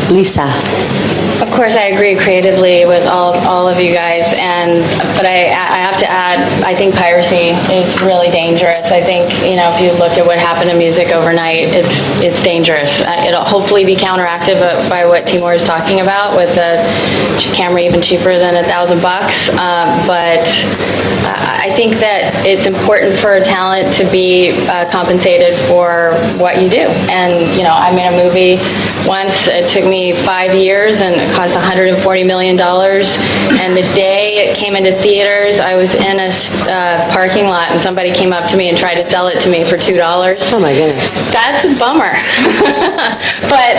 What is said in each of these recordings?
Lisa. Of course, I agree creatively with all of you guys, but I have to add, I think piracy is really dangerous. I think, if you look at what happened to music overnight, it's dangerous. It'll hopefully be counteracted by what Timur is talking about, with the camera even cheaper than $1,000. But I think that it's important for talent to be compensated for what you do. And, I made a movie once. It took me 5 years and it cost $140 million. And the day it came into theaters, I was in a parking lot and somebody came up to me and tried to sell it to me for $2. Oh my goodness. That's a bummer. But,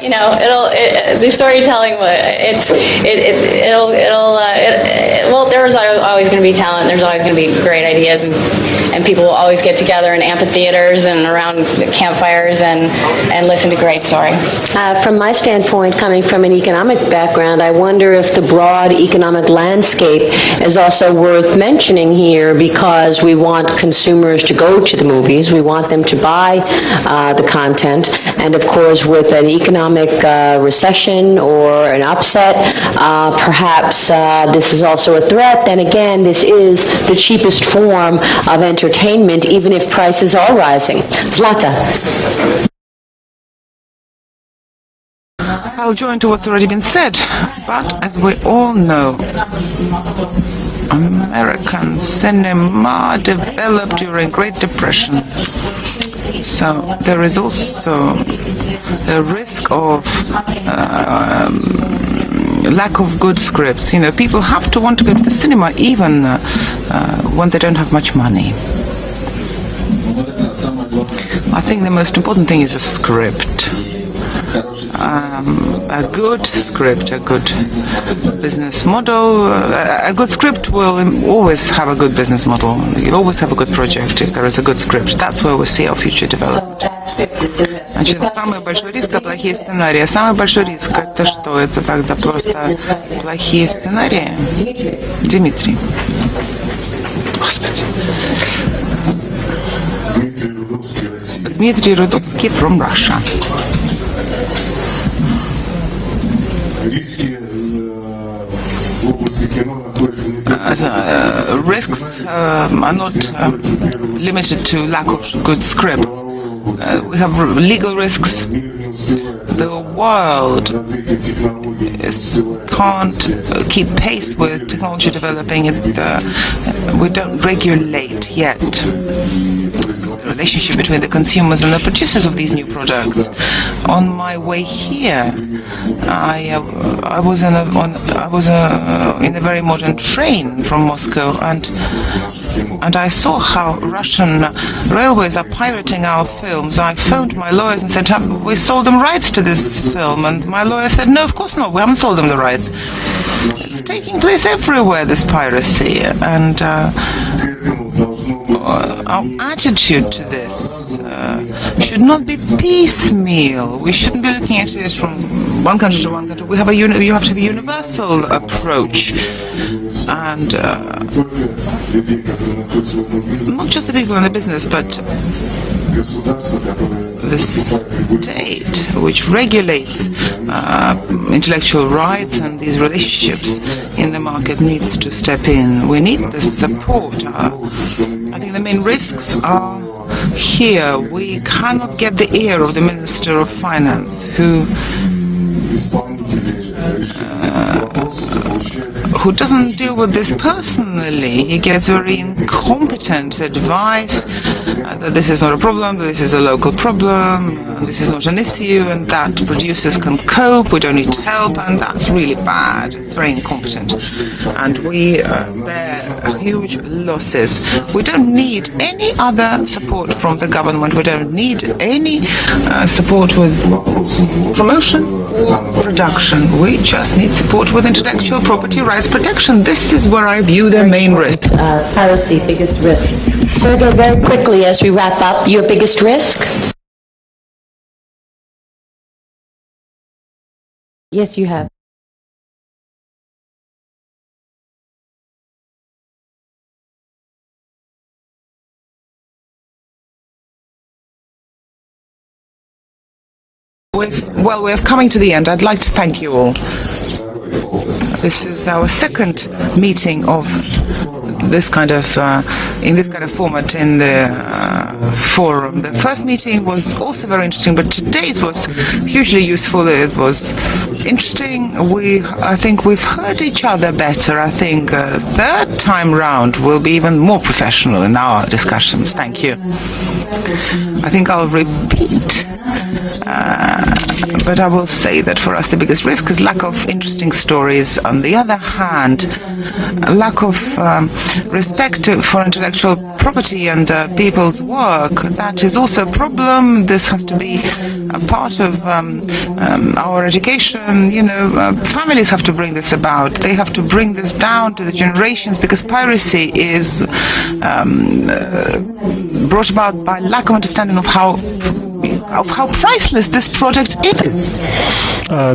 the storytelling, there's always going to be talent. There's always going to be great ideas, and people will always get together in amphitheaters and around campfires and listen to great story. From my standpoint, coming from an economic background, I wonder if the broad economic landscape is also worth mentioning here, because we want consumers to go to the movies. We want them to buy the content. And of course, with an economic recession or an upset, perhaps this is also a threat. Then again, this is the cheapest form of entertainment, even if prices are rising. Zlata. I'll join to what's already been said, but as we all know, American cinema developed during Great Depression. So there is also the risk of lack of good scripts. People have to want to go to the cinema even when they don't have much money. I think the most important thing is a script. A good script, a good business model. A good script will always have a good business model. You'll always have a good project if there is a good script. That's where we see our future development. Значит, самый большой риск — это плохие сценарии. Самый большой риск — это что? Это тогда просто плохие сценарии? Дмитрий. Господи. Дмитрий Рудовский from Russia. Risks are not limited to lack of good script. We have legal risks. The world can't keep pace with technology developing. We don't regulate yet the relationship between the consumers and the producers of these new products. On my way here, I was in a very modern train from Moscow, and I saw how Russian railways are pirating our films. I phoned my lawyers and said, "Have we sold them rights to this film?" And my lawyer said, "No, of course not. We haven't sold them the rights." It's taking place everywhere, this piracy, and our attitude to this should not be piecemeal. We shouldn't be looking at this from one country to one country. You have to have a universal approach, and not just the people in the business, but the state, which regulates intellectual rights and these relationships in the market, needs to step in. We need the support. I think the main risks are here. We cannot get the ear of the Minister of Finance, who doesn't deal with this personally. He gets very incompetent advice that this is not a problem, that this is a local problem, and this is not an issue, and that producers can cope, we don't need help, and that's really bad. It's very incompetent. And we bear huge losses. We don't need any other support from the government. We don't need any support with promotion or production. We just need support with intellectual property rights protection. This is where I view the main risk. Piracy, biggest risk. Sergey, very quickly as we wrap up, your biggest risk? Yes, you have. Well, we're coming to the end. I'd like to thank you all. This is our second meeting of this kind of in this kind of format in the forum. The first meeting was also very interesting, but today's was hugely useful. It was interesting. I think we've heard each other better. I think third time round we'll be even more professional in our discussions. Thank you. I think I'll repeat. But I will say that for us the biggest risk is lack of interesting stories. On the other hand, lack of respect for intellectual property and people's work. That is also a problem. This has to be a part of our education. You know, families have to bring this about. They have to bring this down to the generations, because piracy is brought about by lack of understanding of how priceless this project is.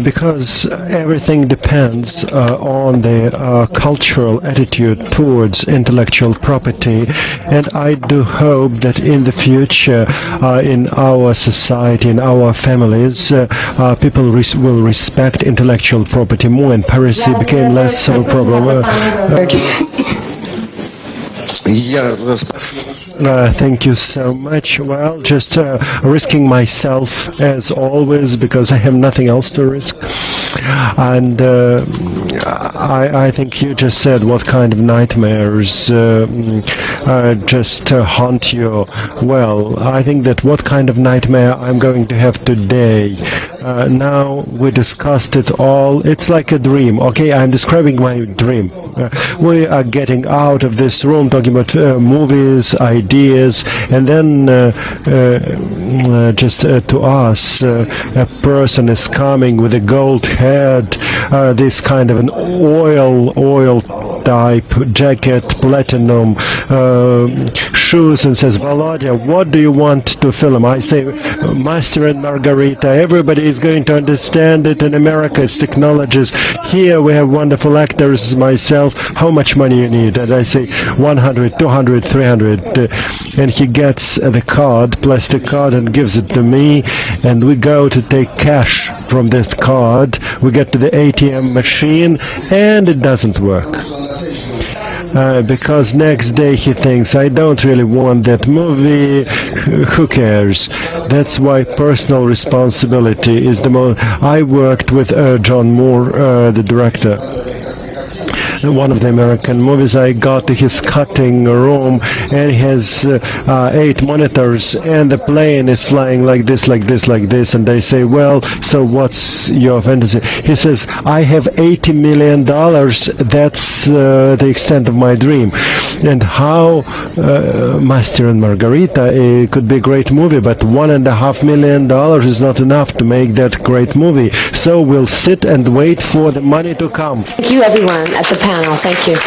Because everything depends on the cultural attitude towards intellectual property, and I do hope that in the future in our society, in our families, people will respect intellectual property more, and piracy became less of a problem. Thank you so much. Well, just risking myself as always, because I have nothing else to risk. And I think you just said what kind of nightmares just haunt you. Well, I think that what kind of nightmare I'm going to have today. Now we discussed it all. It's like a dream. Okay, I'm describing my dream. We are getting out of this room talking about movies, ideas, and then just to us, a person is coming with a gold head, this kind of an oil type jacket, platinum shoes, and says, Volodya, what do you want to film? I say, Master and Margarita. Everybody is going to understand it. In America, it's technologies. Here we have wonderful actors, myself. How much money you need? And I say 100, 200, 300. And he gets the card, plastic card, and gives it to me. And we go to take cash from this card. We get to the ATM machine, and it doesn't work. Because next day he thinks, I don't really want that movie, who cares? That's why personal responsibility is the most. I worked with John Moore, the director. One of the American movies. I got to his cutting room, and he has 8 monitors, and the plane is flying like this, like this, like this, and they say, well, so what's your fantasy? He says, I have $80 million. That's the extent of my dream. And how Master and Margarita, it could be a great movie, but $1.5 million is not enough to make that great movie. So we'll sit and wait for the money to come. Thank you, everyone at the panel. Thank you.